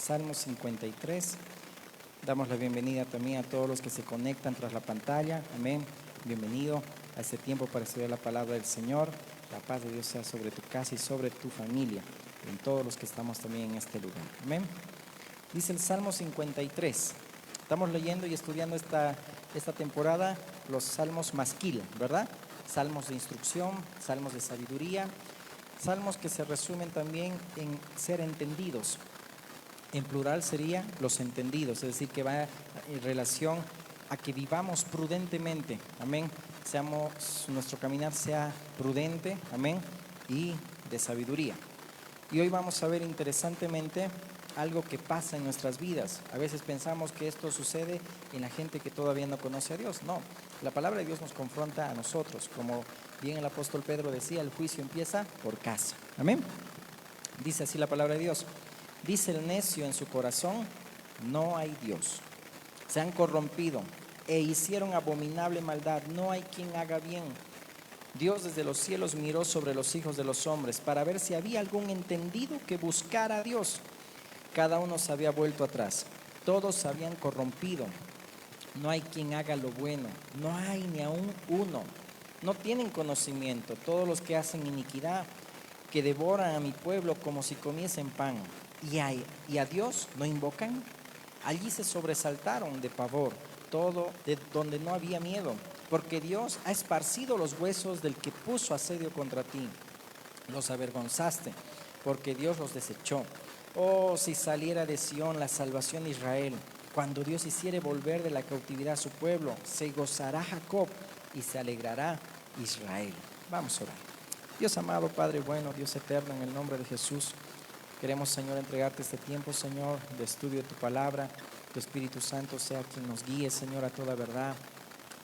Salmo 53. Damos la bienvenida también a todos los que se conectan tras la pantalla. Amén. Bienvenido a este tiempo para estudiar la palabra del Señor. La paz de Dios sea sobre tu casa y sobre tu familia, en todos los que estamos también en este lugar. Amén. Dice el Salmo 53. Estamos leyendo y estudiando esta temporada los salmos masquil, ¿verdad? Salmos de instrucción, salmos de sabiduría, salmos que se resumen también en ser entendidos. En plural sería los entendidos, es decir, que va en relación a que vivamos prudentemente, amén. Nuestro caminar sea prudente, amén, y de sabiduría. Y hoy vamos a ver interesantemente algo que pasa en nuestras vidas. A veces pensamos que esto sucede en la gente que todavía no conoce a Dios. No, la palabra de Dios nos confronta a nosotros. Como bien el apóstol Pedro decía, el juicio empieza por casa. Amén. Dice así la palabra de Dios. Dice el necio en su corazón, no hay Dios. Se han corrompido e hicieron abominable maldad. No hay quien haga bien. Dios desde los cielos miró sobre los hijos de los hombres para ver si había algún entendido que buscara a Dios. Cada uno se había vuelto atrás. Todos se habían corrompido. No hay quien haga lo bueno. No hay ni aún uno. No tienen conocimiento. Todos los que hacen iniquidad, que devoran a mi pueblo como si comiesen pan. Y a Dios no invocan. Allí se sobresaltaron de pavor, todo de donde no había miedo, porque Dios ha esparcido los huesos del que puso asedio contra ti. Los avergonzaste, porque Dios los desechó. Oh, si saliera de Sión la salvación de Israel, cuando Dios hiciere volver de la cautividad a su pueblo, se gozará Jacob y se alegrará Israel. Vamos a orar. Dios amado, Padre bueno, Dios eterno, en el nombre de Jesús, queremos, Señor, entregarte este tiempo, Señor, de estudio de tu palabra. Tu Espíritu Santo sea quien nos guíe, Señor, a toda verdad.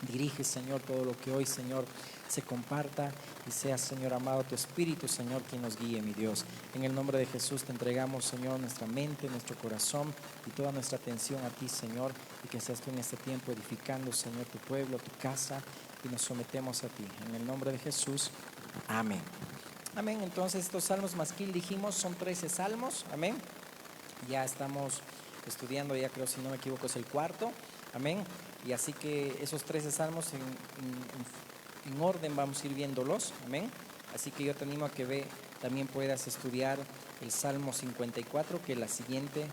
Dirige, Señor, todo lo que hoy, Señor, se comparta y sea, Señor amado, tu Espíritu, Señor, quien nos guíe, mi Dios. En el nombre de Jesús te entregamos, Señor, nuestra mente, nuestro corazón y toda nuestra atención a ti, Señor, y que seas tú en este tiempo edificando, Señor, tu pueblo, tu casa, y nos sometemos a ti. En el nombre de Jesús, amén. Amén. Entonces estos salmos masquil, dijimos, son 13 salmos. Amén. Ya estamos estudiando, ya creo, si no me equivoco, es el cuarto. Amén. Y así que esos 13 salmos en orden vamos a ir viéndolos. Amén. Así que yo te animo a que también puedas estudiar el Salmo 54, que la siguiente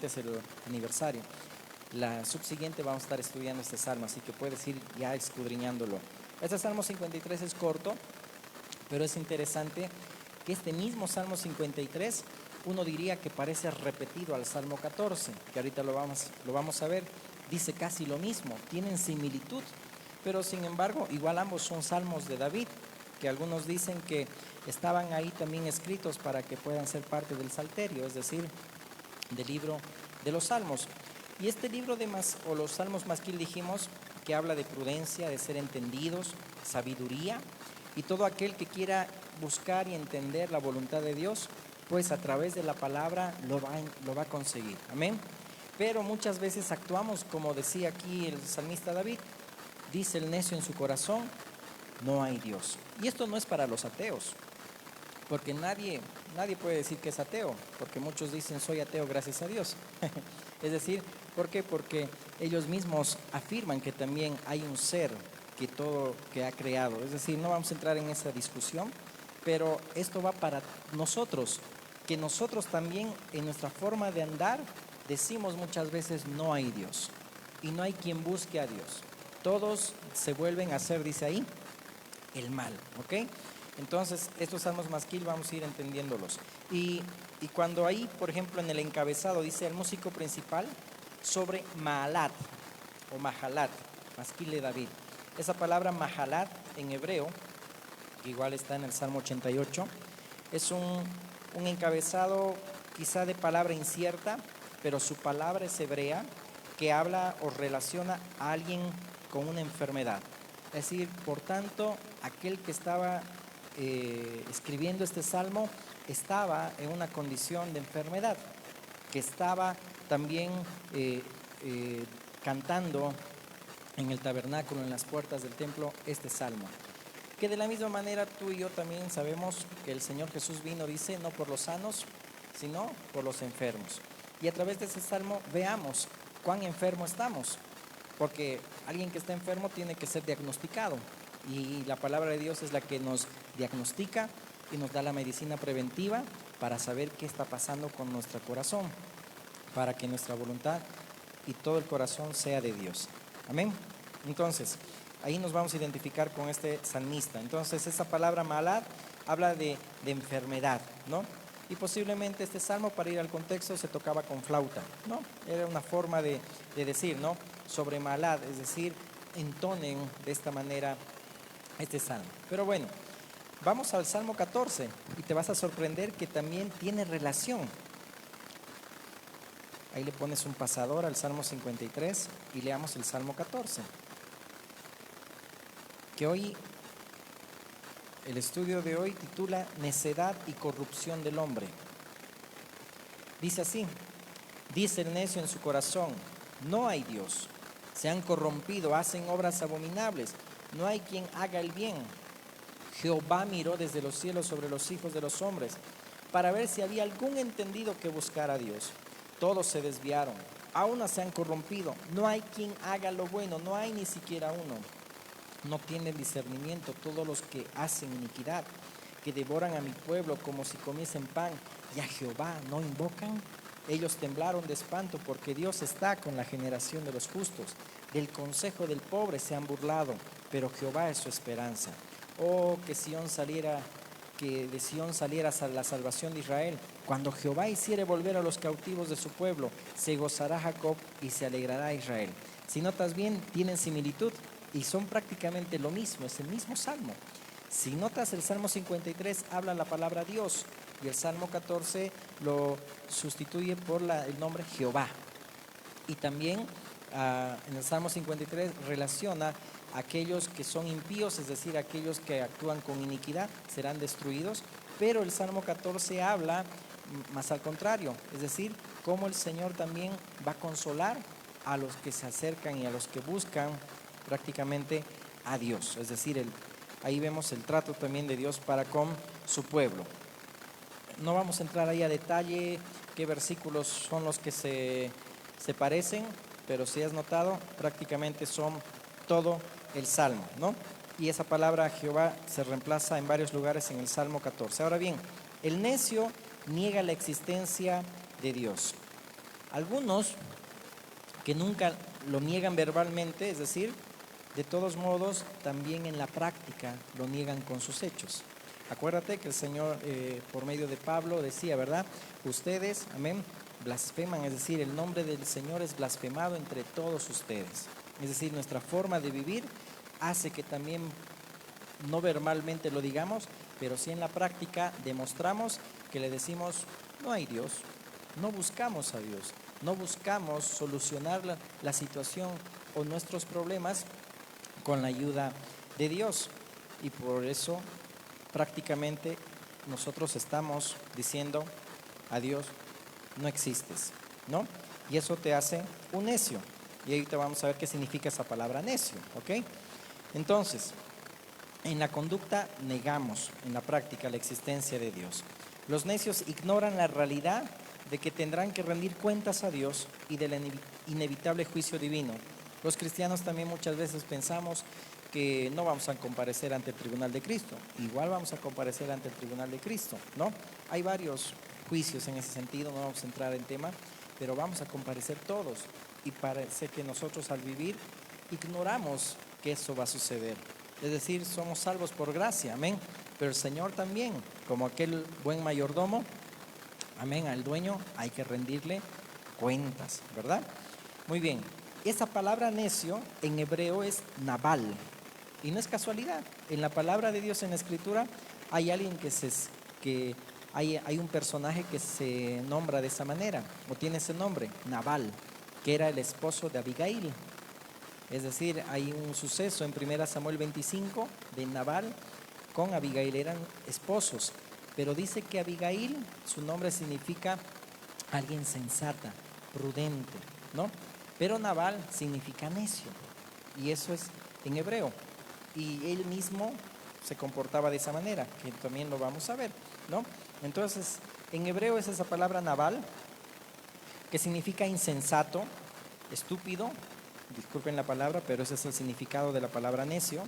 es el aniversario. La subsiguiente vamos a estar estudiando este salmo, así que puedes ir ya escudriñándolo. Este Salmo 53 es corto, pero es interesante que este mismo Salmo 53, uno diría que parece repetido al Salmo 14, que ahorita lo vamos a ver. Dice casi lo mismo, tienen similitud, pero sin embargo, igual ambos son salmos de David, que algunos dicen que estaban ahí también escritos para que puedan ser parte del Salterio, es decir, del libro de los salmos. Y este libro o los salmos masquil, dijimos, que habla de prudencia, de ser entendidos, sabiduría, y todo aquel que quiera buscar y entender la voluntad de Dios, pues a través de la palabra lo va a conseguir. Amén. Pero muchas veces actuamos como decía aquí el salmista David. Dice el necio en su corazón, no hay Dios. Y esto no es para los ateos, porque nadie puede decir que es ateo, porque muchos dicen soy ateo gracias a Dios. Es decir, ¿por qué? Porque ellos mismos afirman que también hay un ser que ha creado. Es decir, no vamos a entrar en esa discusión, pero esto va para nosotros, que nosotros también en nuestra forma de andar decimos muchas veces no hay Dios y no hay quien busque a Dios. Todos se vuelven a hacer, dice ahí, el mal, ¿ok? Entonces, estos salmos masquil vamos a ir entendiéndolos. Y cuando ahí, por ejemplo, en el encabezado dice el músico principal sobre Mahalat o Mahalat, masquil de David. Esa palabra Mahalat en hebreo, que igual está en el Salmo 88, es un encabezado quizá de palabra incierta, pero su palabra es hebrea, que habla o relaciona a alguien con una enfermedad. Es decir, por tanto, aquel que estaba escribiendo este salmo estaba en una condición de enfermedad, que estaba también cantando en el tabernáculo, en las puertas del templo, este salmo. Que de la misma manera tú y yo también sabemos que el Señor Jesús vino, dice, no por los sanos, sino por los enfermos. Y a través de ese salmo veamos cuán enfermo estamos, porque alguien que está enfermo tiene que ser diagnosticado, y la palabra de Dios es la que nos diagnostica y nos da la medicina preventiva para saber qué está pasando con nuestro corazón, para que nuestra voluntad y todo el corazón sea de Dios. Amén. Entonces, ahí nos vamos a identificar con este salmista. Entonces, esa palabra malad habla de enfermedad, ¿no? Y posiblemente este salmo, para ir al contexto, se tocaba con flauta, ¿no? Era una forma de decir, ¿no? Sobre malad, es decir, entonen de esta manera este salmo. Pero bueno, vamos al Salmo 14 y te vas a sorprender que también tiene relación. Ahí le pones un pasador al Salmo 53 y leamos el Salmo 14. Que hoy, el estudio de hoy titula Necedad y corrupción del hombre. Dice así: dice el necio en su corazón, no hay Dios. Se han corrompido, hacen obras abominables, no hay quien haga el bien. Jehová miró desde los cielos sobre los hijos de los hombres para ver si había algún entendido que buscara a Dios. Todos se desviaron, a una se han corrompido, no hay quien haga lo bueno, no hay ni siquiera uno. No tienen discernimiento todos los que hacen iniquidad, que devoran a mi pueblo como si comiesen pan, y a Jehová no invocan. Ellos temblaron de espanto porque Dios está con la generación de los justos. Del consejo del pobre se han burlado, pero Jehová es su esperanza. Oh, que de Sión saliera la salvación de Israel. Cuando Jehová hiciere volver a los cautivos de su pueblo, se gozará Jacob y se alegrará Israel. Si notas bien, tienen similitud y son prácticamente lo mismo, es el mismo salmo. Si notas, el Salmo 53 habla la palabra Dios y el Salmo 14 lo sustituye por el nombre Jehová. Y también en el Salmo 53 relaciona a aquellos que son impíos, es decir, aquellos que actúan con iniquidad, serán destruidos. Pero el Salmo 14 habla más al contrario, es decir, cómo el Señor también va a consolar a los que se acercan y a los que buscan prácticamente a Dios. Es decir, ahí vemos el trato también de Dios para con su pueblo. No vamos a entrar ahí a detalle qué versículos son los que se parecen, pero si has notado, prácticamente son todo el Salmo, ¿no? Y esa palabra Jehová se reemplaza en varios lugares en el Salmo 14. Ahora bien, el necio niega la existencia de Dios. Algunos que nunca lo niegan verbalmente, es decir, de todos modos, también en la práctica lo niegan con sus hechos. Acuérdate que el Señor, por medio de Pablo, decía, ¿verdad? Ustedes, amén, blasfeman, es decir, el nombre del Señor es blasfemado entre todos ustedes. Es decir, nuestra forma de vivir hace que también, no verbalmente lo digamos, pero sí en la práctica demostramos que le decimos, no hay Dios, no buscamos a Dios, no buscamos solucionar la situación o nuestros problemas con la ayuda de Dios. Y por eso prácticamente nosotros estamos diciendo a Dios, no existes, ¿no? Y eso te hace un necio. Y ahorita vamos a ver qué significa esa palabra necio, ¿ok? Entonces, en la conducta negamos, en la práctica, la existencia de Dios. Los necios ignoran la realidad de que tendrán que rendir cuentas a Dios y del inevitable juicio divino. Los cristianos también muchas veces pensamos que no vamos a comparecer ante el tribunal de Cristo. Igual vamos a comparecer ante el tribunal de Cristo, ¿no? Hay varios juicios en ese sentido, no vamos a entrar en tema, pero vamos a comparecer todos. Y parece que nosotros al vivir ignoramos que eso va a suceder. Es decir, somos salvos por gracia, amén. Pero el Señor también, como aquel buen mayordomo, amén, al dueño hay que rendirle cuentas, ¿verdad? Muy bien, esa palabra necio en hebreo es nabal. Y no es casualidad, en la palabra de Dios en la Escritura hay alguien hay un personaje que se nombra de esa manera, o tiene ese nombre, Nabal, que era el esposo de Abigail. Es decir, hay un suceso en 1 Samuel 25 de Nabal con Abigail, eran esposos, pero dice que Abigail, su nombre significa alguien sensata, prudente, ¿no? Pero Nabal significa necio, y eso es en hebreo, y él mismo se comportaba de esa manera, que también lo vamos a ver, ¿no? Entonces, En hebreo es esa palabra Nabal, que significa insensato, estúpido, disculpen la palabra, pero ese es el significado de la palabra necio,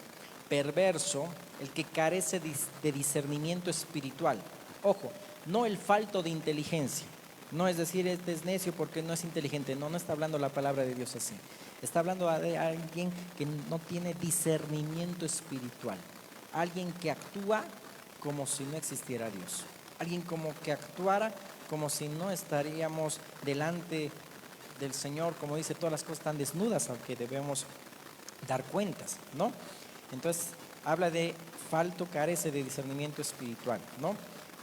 perverso, el que carece de discernimiento espiritual. Ojo, no el falto de inteligencia. No es decir, este es necio porque no es inteligente. No, no está hablando la palabra de Dios así. Está hablando de alguien que no tiene discernimiento espiritual. Alguien que actúa como si no existiera Dios. Alguien como que actuara como si no estaríamos delante del Señor, como dice, todas las cosas están desnudas, aunque debemos dar cuentas, ¿no? Entonces, habla de falto, carece de discernimiento espiritual, ¿no?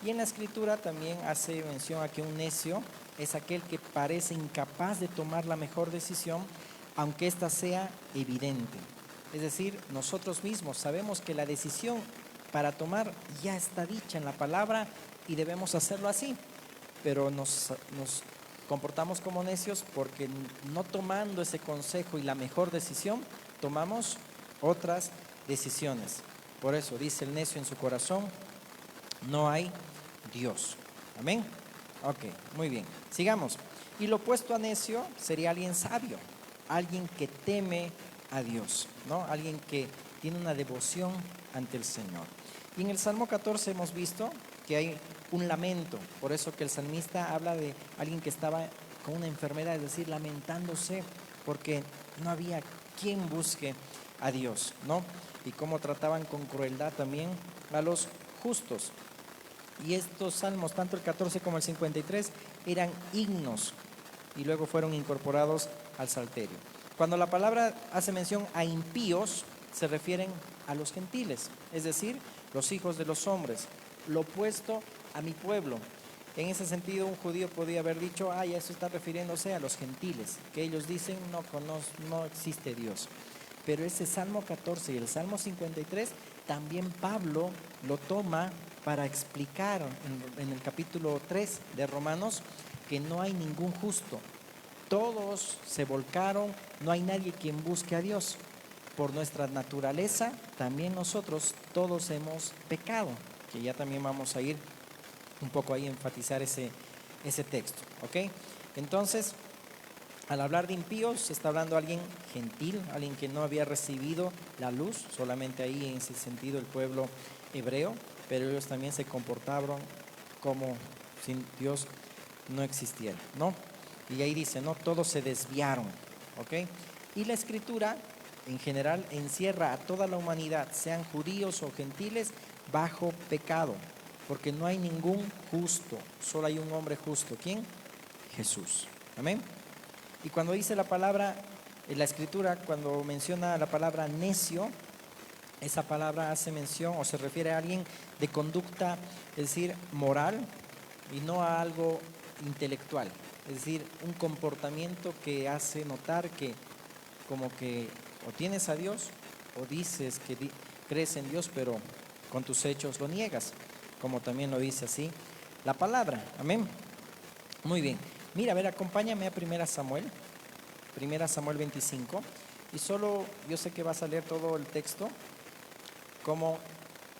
Y en la Escritura también hace mención a que un necio es aquel que parece incapaz de tomar la mejor decisión, aunque ésta sea evidente. Es decir, nosotros mismos sabemos que la decisión para tomar ya está dicha en la palabra y debemos hacerlo así, pero nos comportamos como necios porque no tomando ese consejo y la mejor decisión, tomamos otras decisiones. Por eso dice el necio en su corazón, no hay Dios. Amén. Ok, muy bien. Sigamos. Y lo opuesto a necio sería alguien sabio, alguien que teme a Dios, ¿no? Alguien que tiene una devoción ante el Señor. Y en el Salmo 14 hemos visto que hay un lamento, por eso que el salmista habla de alguien que estaba con una enfermedad, es decir, lamentándose porque no había quien busque a Dios, ¿no? Y cómo trataban con crueldad también a los justos. Y estos salmos, tanto el 14 como el 53, eran himnos y luego fueron incorporados al Salterio. Cuando la palabra hace mención a impíos, se refieren a los gentiles, es decir, los hijos de los hombres, lo opuesto a mi pueblo. En ese sentido, un judío podía haber dicho, eso está refiriéndose a los gentiles, que ellos dicen no existe Dios. Pero ese Salmo 14 y el Salmo 53, también Pablo lo toma para explicar en el capítulo 3 de Romanos que no hay ningún justo. Todos se volcaron, no hay nadie quien busque a Dios. Por nuestra naturaleza, también nosotros todos hemos pecado, que ya también vamos a ir un poco ahí a enfatizar ese texto, ¿ok? Entonces, al hablar de impíos, se está hablando de alguien gentil, alguien que no había recibido la luz, solamente ahí en ese sentido el pueblo hebreo, pero ellos también se comportaron como si Dios no existiera, ¿no? Y ahí dice, ¿no? Todos se desviaron, ¿ok? Y la Escritura, en general, encierra a toda la humanidad, sean judíos o gentiles, bajo pecado, porque no hay ningún justo, solo hay un hombre justo. ¿Quién? Jesús. Amén. Y cuando dice la palabra, en la Escritura, cuando menciona la palabra necio, esa palabra hace mención o se refiere a alguien de conducta, es decir, moral y no a algo intelectual. Es decir, un comportamiento que hace notar que como que o tienes a Dios o dices que crees en Dios, pero con tus hechos lo niegas, como también lo dice así la palabra. Amén. Muy bien. Mira, a ver, acompáñame a 1 Samuel 25, y solo, yo sé que vas a leer todo el texto, cómo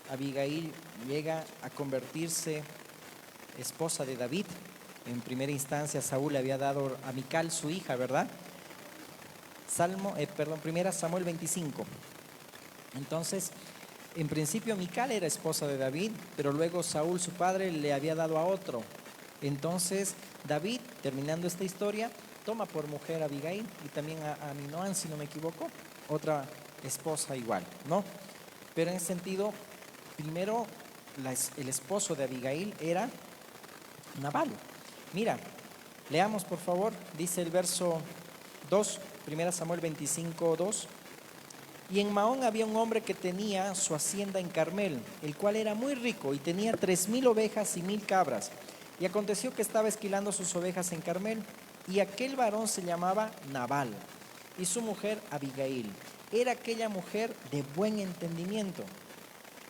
Abigail llega a convertirse esposa de David. En primera instancia Saúl le había dado a Mical su hija, ¿verdad? 1 Samuel 25. Entonces, en principio Mical era esposa de David, pero luego Saúl, su padre, le había dado a otro. Entonces David, terminando esta historia, toma por mujer a Abigail y también a Minoán, si no me equivoco, otra esposa igual, ¿no? Pero en ese sentido, primero el esposo de Abigail era Nabal. Mira, leamos por favor, dice el verso 2, 1 Samuel 25, 2. Y en Maón había un hombre que tenía su hacienda en Carmel, el cual era muy rico y tenía 3,000 ovejas y 1,000 cabras. Y aconteció que estaba esquilando sus ovejas en Carmel, y aquel varón se llamaba Nabal, y su mujer Abigail. Era aquella mujer de buen entendimiento.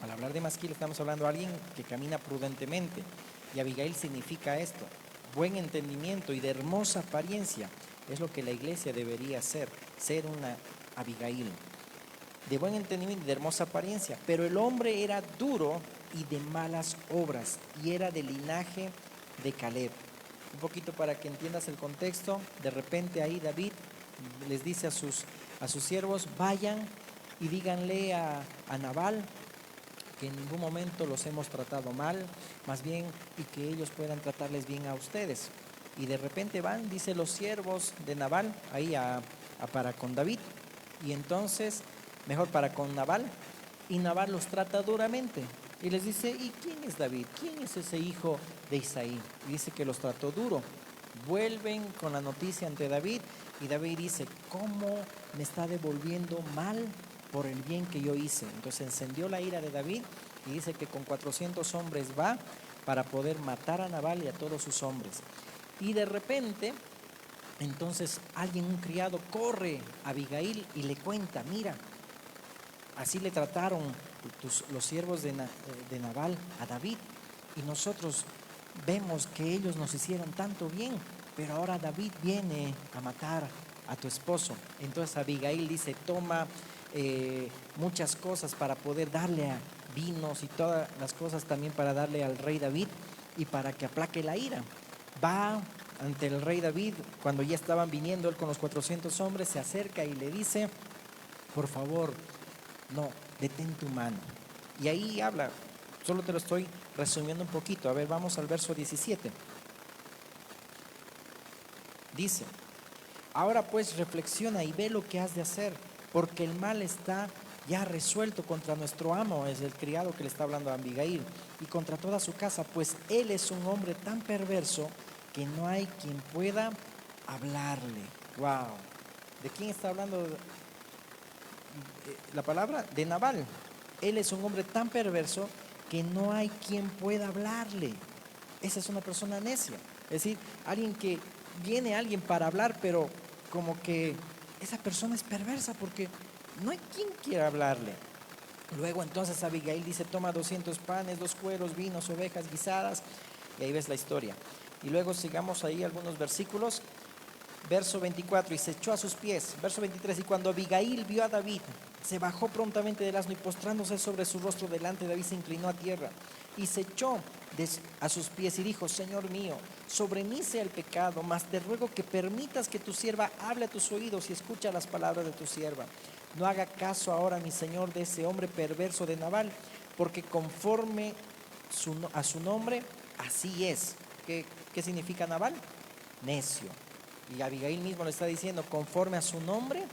Al hablar de masquil estamos hablando de alguien que camina prudentemente, y Abigail significa esto, buen entendimiento y de hermosa apariencia. Es lo que la iglesia debería ser una Abigail, de buen entendimiento y de hermosa apariencia. Pero el hombre era duro y de malas obras, y era de linaje de Caleb. Un poquito para que entiendas el contexto. De repente ahí David les dice a sus siervos: vayan y díganle a Nabal que en ningún momento los hemos tratado mal, más bien, y que ellos puedan tratarles bien a ustedes. Y de repente van, dice, los siervos de Nabal ahí para con David, y entonces mejor para con Nabal, y Nabal los trata duramente y les dice: ¿y quién es David? ¿Quién es ese hijo de Isaí? Y dice que los trató duro. Vuelven con la noticia ante David, y David dice: ¿cómo me está devolviendo mal por el bien que yo hice? Entonces encendió la ira de David, y dice que con 400 hombres va para poder matar a Nabal y a todos sus hombres. Y de repente, entonces alguien, un criado, corre a Abigail y le cuenta: mira, así le trataron los siervos de Nabal a David, y nosotros vemos que ellos nos hicieron tanto bien, pero ahora David viene a matar a tu esposo. Entonces Abigail dice: toma muchas cosas para poder darle a vinos y todas las cosas también para darle al rey David y para que aplaque la ira. Va ante el rey David, cuando ya estaban viniendo él con los 400 hombres, se acerca y le dice: por favor, no, detén tu mano. Y ahí habla, solo te lo estoy resumiendo un poquito. A ver, vamos al verso 17. Dice: ahora pues reflexiona y ve lo que has de hacer, porque el mal está ya resuelto contra nuestro amo, es el criado que le está hablando a Abigail, y contra toda su casa, pues él es un hombre tan perverso que no hay quien pueda hablarle. Wow. ¿De quién está hablando la palabra? De Nabal. Él es un hombre tan perverso que no hay quien pueda hablarle. Esa es una persona necia. Es decir, alguien para hablar, pero como que esa persona es perversa porque no hay quien quiera hablarle. Luego entonces Abigail dice: toma 200 panes, 2 cueros, vinos, ovejas guisadas, y ahí ves la historia. Y luego sigamos ahí algunos versículos. Verso 24: y se echó a sus pies. Verso 23: y cuando Abigail vio a David, se bajó prontamente del asno, y postrándose sobre su rostro delante de David, se inclinó a tierra y se echó a sus pies y dijo: Señor mío, sobre mí sea el pecado, mas te ruego que permitas que tu sierva hable a tus oídos y escucha las palabras de tu sierva. No haga caso ahora, mi señor, de ese hombre perverso de Nabal, porque conforme a su nombre, así es. ¿Qué significa Nabal? Necio. Y Abigail mismo le está diciendo: conforme a su nombre,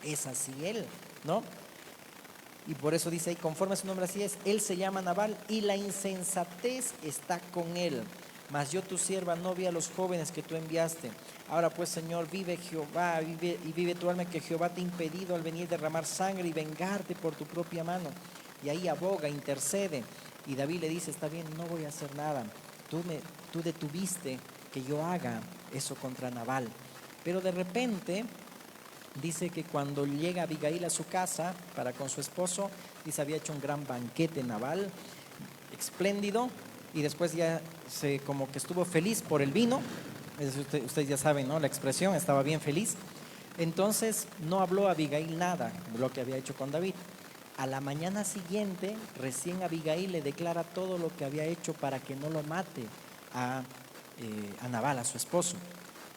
es así él, ¿no? Y por eso dice ahí: conforme a su nombre, así es. Él se llama Nabal, y la insensatez está con él. Mas yo, tu sierva, no vi a los jóvenes que tú enviaste. Ahora pues, Señor, vive Jehová, vive tu alma, que Jehová te ha impedido al venir derramar sangre y vengarte por tu propia mano. Y ahí aboga, intercede. Y David le dice: está bien, no voy a hacer nada. Tú detuviste que yo haga eso contra Nabal. Pero de repente dice que cuando llega Abigail a su casa para con su esposo, dice: había hecho un gran banquete Nabal, espléndido, y después ya como que estuvo feliz por el vino. Ustedes ya saben, ¿no? La expresión, estaba bien feliz. Entonces no habló a Abigail nada de lo que había hecho con David. A la mañana siguiente, recién Abigail le declara todo lo que había hecho para que no lo mate a Nabal, a su esposo.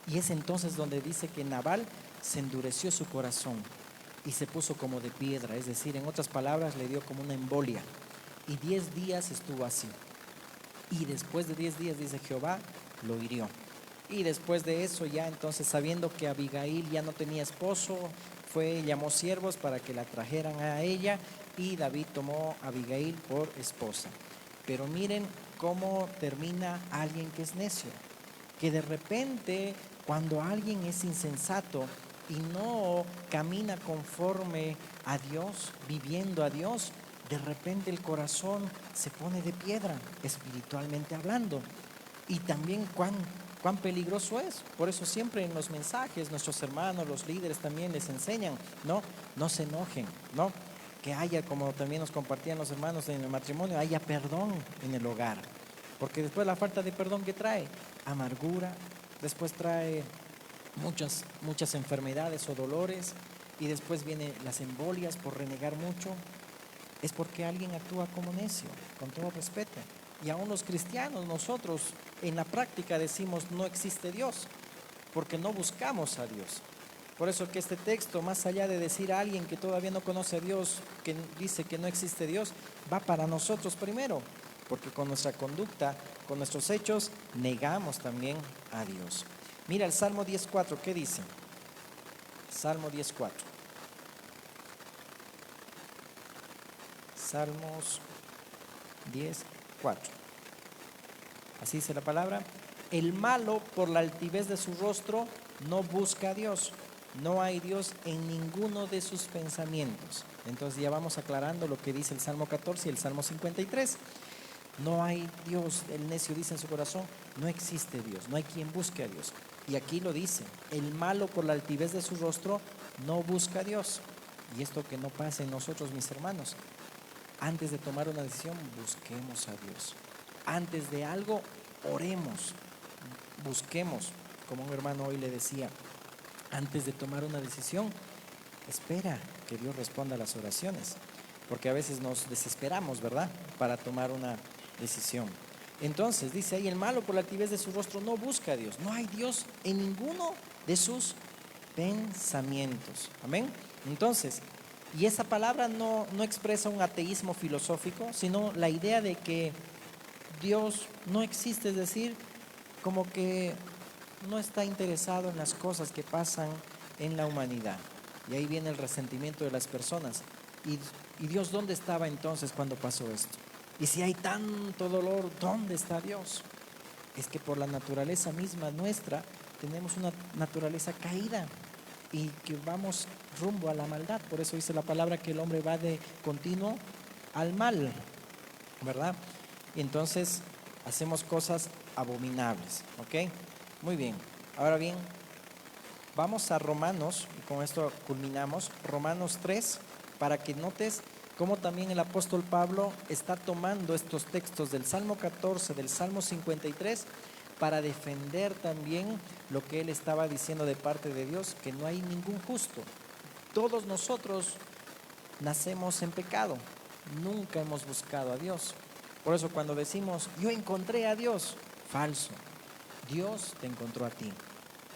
Y es entonces donde dice que Nabal se endureció su corazón y se puso como de piedra, es decir, en otras palabras, le dio como una embolia. Y 10 días estuvo así. Y después de 10 días, dice, Jehová lo hirió. Y después de eso, ya entonces, sabiendo que Abigail ya no tenía esposo, llamó siervos para que la trajeran a ella, y David tomó a Abigail por esposa. Pero miren cómo termina alguien que es necio, que de repente, cuando alguien es insensato y no camina conforme a Dios, viviendo a Dios, de repente el corazón se pone de piedra, espiritualmente hablando. Y también cuán peligroso es. Por eso siempre en los mensajes nuestros hermanos, los líderes también les enseñan: no se enojen, ¿no? Que haya, como también nos compartían los hermanos en el matrimonio, haya perdón en el hogar. Porque después la falta de perdón, ¿qué trae? Amargura, después trae muchas enfermedades o dolores, y después vienen las embolias por renegar mucho. Es porque alguien actúa como necio, con todo respeto. Y aún los cristianos, nosotros en la práctica decimos no existe Dios, porque no buscamos a Dios. Por eso que este texto, más allá de decir a alguien que todavía no conoce a Dios, que dice que no existe Dios, va para nosotros primero, porque con nuestra conducta, con nuestros hechos, negamos también a Dios. Mira el Salmo 10.4, ¿qué dice? Salmo 10.4. Salmos 10.4. Así dice la palabra. El malo por la altivez de su rostro no busca a Dios. No hay Dios en ninguno de sus pensamientos. Entonces ya vamos aclarando lo que dice el Salmo 14 y el Salmo 53. No hay Dios, el necio dice en su corazón, no existe Dios, no hay quien busque a Dios. Y aquí lo dice, el malo por la altivez de su rostro no busca a Dios. Y esto que no pasa en nosotros, mis hermanos. Antes de tomar una decisión, busquemos a Dios. Antes de algo, oremos, busquemos. Como un hermano hoy le decía, antes de tomar una decisión, espera que Dios responda a las oraciones. Porque a veces nos desesperamos, ¿verdad?, para tomar una decisión. Entonces, dice ahí, el malo por la altivez de su rostro no busca a Dios. No hay Dios en ninguno de sus pensamientos. Amén. Entonces, y esa palabra no expresa un ateísmo filosófico, sino la idea de que Dios no existe, es decir, como que no está interesado en las cosas que pasan en la humanidad. Y ahí viene el resentimiento de las personas. ¿Y Dios dónde estaba entonces cuando pasó esto? Y si hay tanto dolor, ¿dónde está Dios? Es que por la naturaleza misma nuestra tenemos una naturaleza caída y que vamos rumbo a la maldad. Por eso dice la palabra que el hombre va de continuo al mal, ¿verdad? Y entonces hacemos cosas abominables, ¿ok? Muy bien. Ahora bien, vamos a Romanos, y con esto culminamos, Romanos 3, para que notes cómo también el apóstol Pablo está tomando estos textos del Salmo 14, del Salmo 53, para defender también lo que él estaba diciendo de parte de Dios, que no hay ningún justo. Todos nosotros nacemos en pecado, nunca hemos buscado a Dios. Por eso cuando decimos, yo encontré a Dios, falso. Dios te encontró a ti.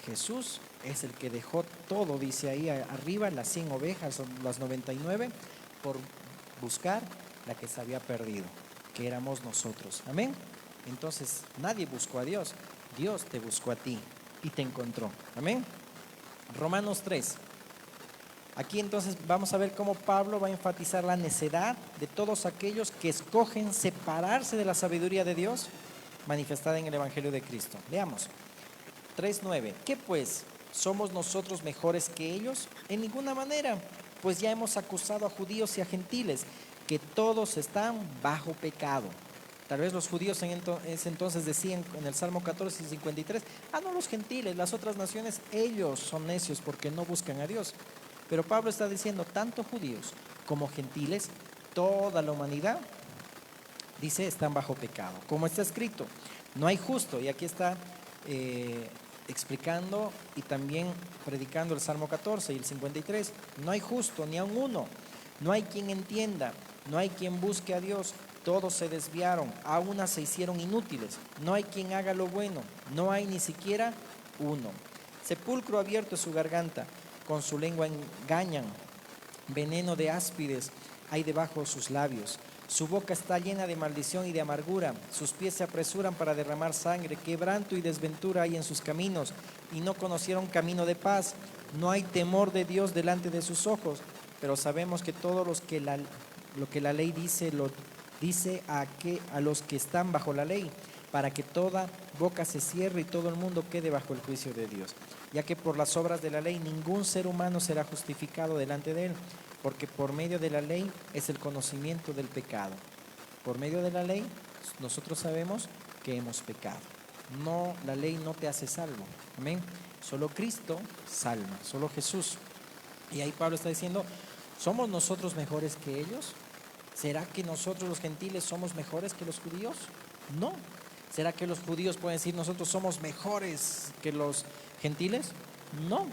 Jesús es el que dejó todo, dice ahí arriba, las 100 ovejas, las 99, por buscar la que se había perdido, que éramos nosotros. Amén. Entonces nadie buscó a Dios, Dios te buscó a ti y te encontró. Amén. Romanos 3. Aquí entonces vamos a ver cómo Pablo va a enfatizar la necedad de todos aquellos que escogen separarse de la sabiduría de Dios manifestada en el Evangelio de Cristo. Leamos. 3.9. ¿Qué pues? ¿Somos nosotros mejores que ellos? En ninguna manera, pues ya hemos acusado a judíos y a gentiles, que todos están bajo pecado. Tal vez los judíos en ese entonces decían en el Salmo 14 y 53, no, los gentiles, las otras naciones, ellos son necios porque no buscan a Dios. Pero Pablo está diciendo, tanto judíos como gentiles, toda la humanidad, dice, están bajo pecado. Como está escrito, no hay justo, y aquí está explicando y también predicando el Salmo 14 y el 53, no hay justo ni aun uno, no hay quien entienda, no hay quien busque a Dios, todos se desviaron, a una se hicieron inútiles, no hay quien haga lo bueno, no hay ni siquiera uno. Sepulcro abierto es su garganta, con su lengua engañan, veneno de áspides hay debajo de sus labios. Su boca está llena de maldición y de amargura, sus pies se apresuran para derramar sangre, quebranto y desventura hay en sus caminos, y no conocieron camino de paz. No hay temor de Dios delante de sus ojos, pero sabemos que todo lo que la ley dice, lo dice a los que están bajo la ley, para que toda boca se cierre y todo el mundo quede bajo el juicio de Dios. Ya que por las obras de la ley ningún ser humano será justificado delante de él, porque por medio de la ley es el conocimiento del pecado. Por medio de la ley nosotros sabemos que hemos pecado. No, la ley no te hace salvo. Amén. Solo Cristo salva, solo Jesús. Y ahí Pablo está diciendo, ¿somos nosotros mejores que ellos? ¿Será que nosotros los gentiles somos mejores que los judíos? No. ¿Será que los judíos pueden decir nosotros somos mejores que los gentiles? No.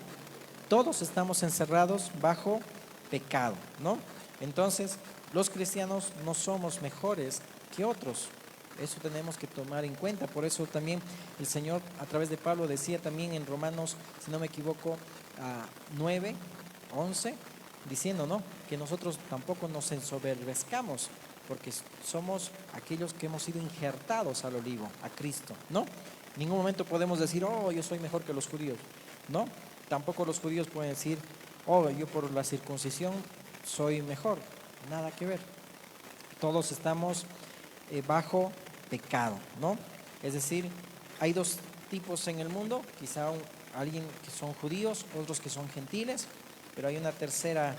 Todos estamos encerrados bajo pecado, ¿no? Entonces, los cristianos no somos mejores que otros. Eso tenemos que tomar en cuenta. Por eso también el Señor a través de Pablo decía también en Romanos, si no me equivoco, 9, 11, diciendo, ¿no?, que nosotros tampoco nos ensoberbezcamos, porque somos aquellos que hemos sido injertados al olivo, a Cristo, ¿no? En ningún momento podemos decir, oh, yo soy mejor que los judíos, ¿no? Tampoco los judíos pueden decir, oh, yo por la circuncisión soy mejor. Nada que ver. Todos estamos bajo pecado, ¿no? Es decir, hay dos tipos en el mundo, quizá alguien que son judíos, otros que son gentiles, pero hay una tercera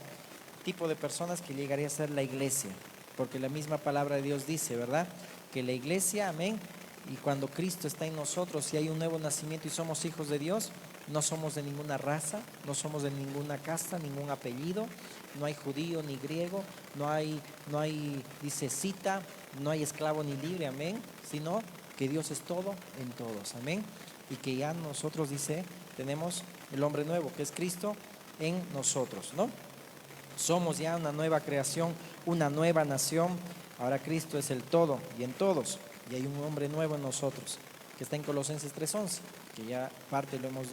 tipo de personas que llegaría a ser la iglesia, porque la misma palabra de Dios dice, ¿verdad?, que la iglesia, amén, y cuando Cristo está en nosotros y hay un nuevo nacimiento y somos hijos de Dios, no somos de ninguna raza, no somos de ninguna casta, ningún apellido, no hay judío ni griego, no hay, dice, cita, no hay esclavo ni libre, amén, sino que Dios es todo en todos, amén, y que ya nosotros, dice, tenemos el hombre nuevo, que es Cristo en nosotros, ¿no? Somos ya una nueva creación, una nueva nación. Ahora Cristo es el todo y en todos, y hay un hombre nuevo en nosotros, que está en Colosenses 3:11, que ya parte lo hemos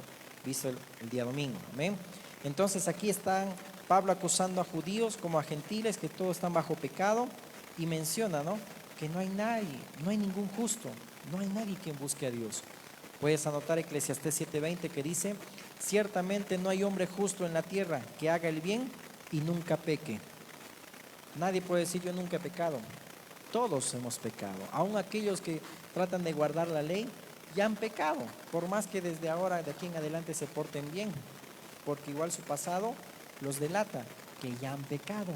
visto el día domingo, amén. Entonces aquí están Pablo acusando a judíos como a gentiles, que todos están bajo pecado, y menciona, ¿no?, que no hay nadie, no hay ningún justo, no hay nadie quien busque a Dios. Puedes anotar Eclesiastés 7:20, que dice, ciertamente no hay hombre justo en la tierra que haga el bien y nunca peque. Nadie puede decir yo nunca he pecado. Todos hemos pecado. Aún aquellos que tratan de guardar la ley ya han pecado, por más que desde ahora, de aquí en adelante, se porten bien, porque igual su pasado los delata, que ya han pecado.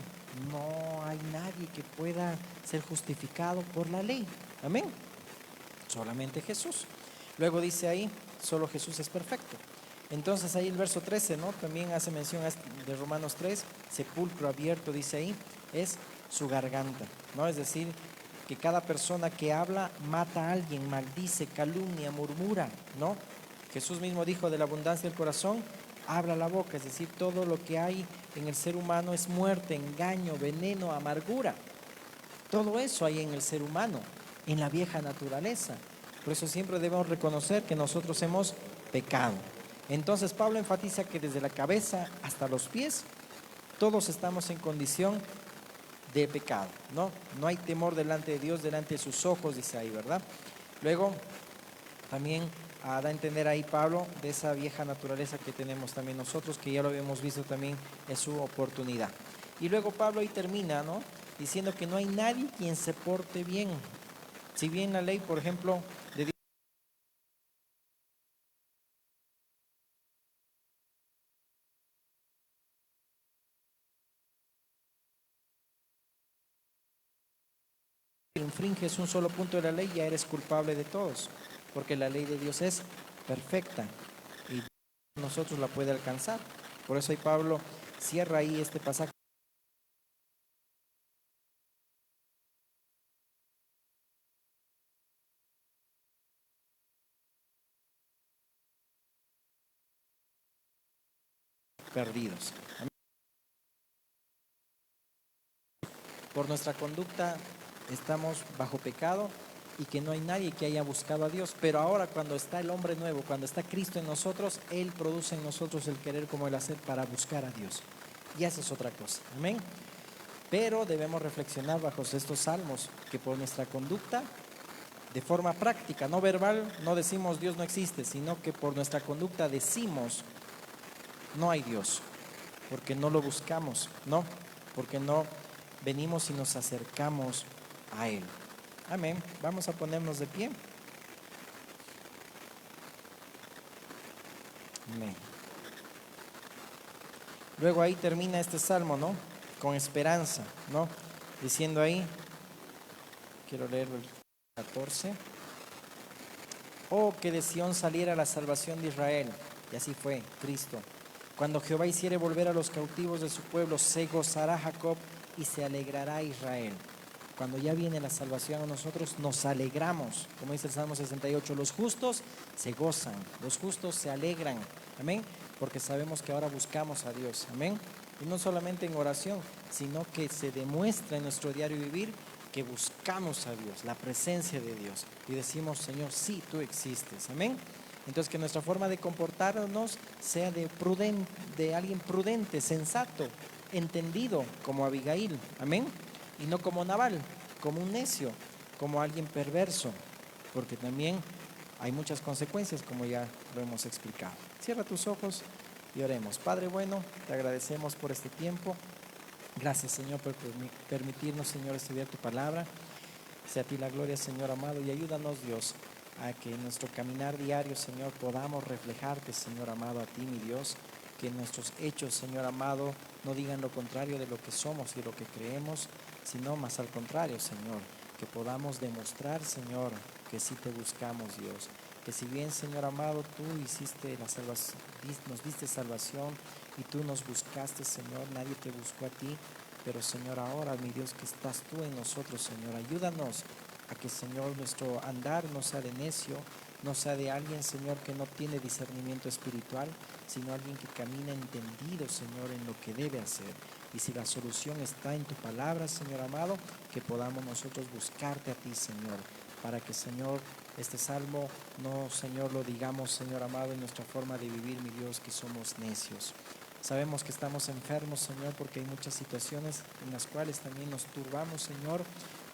No hay nadie que pueda ser justificado por la ley. Amén. Solamente Jesús. Luego dice ahí, solo Jesús es perfecto. Entonces ahí el verso 13, ¿no?, también hace mención de Romanos 3, sepulcro abierto, dice ahí, es su garganta, ¿no? Es decir, que cada persona que habla mata a alguien, maldice, calumnia, murmura, ¿no? Jesús mismo dijo, de la abundancia del corazón habla la boca, es decir, todo lo que hay en el ser humano es muerte, engaño, veneno, amargura. Todo eso hay en el ser humano, en la vieja naturaleza. Por eso siempre debemos reconocer que nosotros hemos pecado. Entonces Pablo enfatiza que desde la cabeza hasta los pies, todos estamos en condición de pecado, ¿no? No hay temor delante de Dios, delante de sus ojos, dice ahí, ¿verdad? Luego también da a entender ahí Pablo de esa vieja naturaleza que tenemos también nosotros, que ya lo habíamos visto también en su oportunidad. Y luego Pablo ahí termina, ¿no?, diciendo que no hay nadie quien se porte bien. Si bien la ley, por ejemplo, de Dios, infringes un solo punto de la ley, ya eres culpable de todos, porque la ley de Dios es perfecta y nosotros la puede alcanzar. Por eso ahí Pablo cierra ahí este pasaje perdidos. Por nuestra conducta estamos bajo pecado y que no hay nadie que haya buscado a Dios. Pero ahora, cuando está el hombre nuevo, cuando está Cristo en nosotros, Él produce en nosotros el querer como el hacer para buscar a Dios. Y esa es otra cosa. Amén. Pero debemos reflexionar bajo estos salmos, que por nuestra conducta, de forma práctica, no verbal, no decimos Dios no existe, sino que por nuestra conducta decimos no hay Dios, porque no lo buscamos, ¿no? Porque no venimos y nos acercamos a Él. Amén. Vamos a ponernos de pie. Amén. Luego ahí termina este salmo, ¿no?, con esperanza, ¿no?, diciendo ahí, quiero leer el 14. Oh, que de Sión saliera la salvación de Israel. Y así fue, Cristo. Cuando Jehová hiciere volver a los cautivos de su pueblo, se gozará Jacob y se alegrará Israel. Cuando ya viene la salvación a nosotros, nos alegramos. Como dice el Salmo 68, los justos se gozan, los justos se alegran. Amén. Porque sabemos que ahora buscamos a Dios. Amén. Y no solamente en oración, sino que se demuestra en nuestro diario vivir que buscamos a Dios, la presencia de Dios, y decimos, Señor, sí, tú existes. Amén. Entonces, que nuestra forma de comportarnos sea de alguien prudente, sensato, entendido, como Abigail. Amén. Y no como Nabal, como un necio, como alguien perverso, porque también hay muchas consecuencias, como ya lo hemos explicado. Cierra tus ojos y oremos. Padre bueno, te agradecemos por este tiempo. Gracias, Señor, por permitirnos, Señor, estudiar tu palabra. Sea a ti la gloria, Señor amado, y ayúdanos, Dios, a que en nuestro caminar diario, Señor, podamos reflejarte, Señor amado, a ti, mi Dios. Que nuestros hechos, Señor amado, no digan lo contrario de lo que somos y lo que creemos, sino más al contrario, Señor. Que podamos demostrar, Señor, que sí te buscamos, Dios. Que si bien, Señor amado, tú hiciste la salvación, nos diste salvación y tú nos buscaste, Señor, nadie te buscó a ti. Pero, Señor, ahora, mi Dios, que estás tú en nosotros, Señor, ayúdanos a que, Señor, nuestro andar no sea de necio, no sea de alguien, Señor, que no tiene discernimiento espiritual, sino alguien que camina entendido, Señor, en lo que debe hacer. Y si la solución está en tu palabra, Señor amado, que podamos nosotros buscarte a ti, Señor, para que, Señor, este salmo no, Señor, lo digamos, Señor amado, en nuestra forma de vivir, mi Dios, que somos necios. Sabemos que estamos enfermos, Señor, porque hay muchas situaciones en las cuales también nos turbamos, Señor,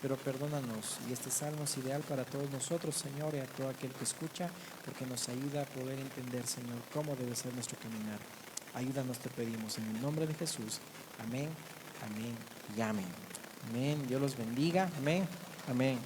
pero perdónanos. Y este salmo es ideal para todos nosotros, Señor, y a todo aquel que escucha, porque nos ayuda a poder entender, Señor, cómo debe ser nuestro caminar. Ayúdanos, te pedimos, en el nombre de Jesús. Amén, amén y amén. Amén. Dios los bendiga. Amén, amén.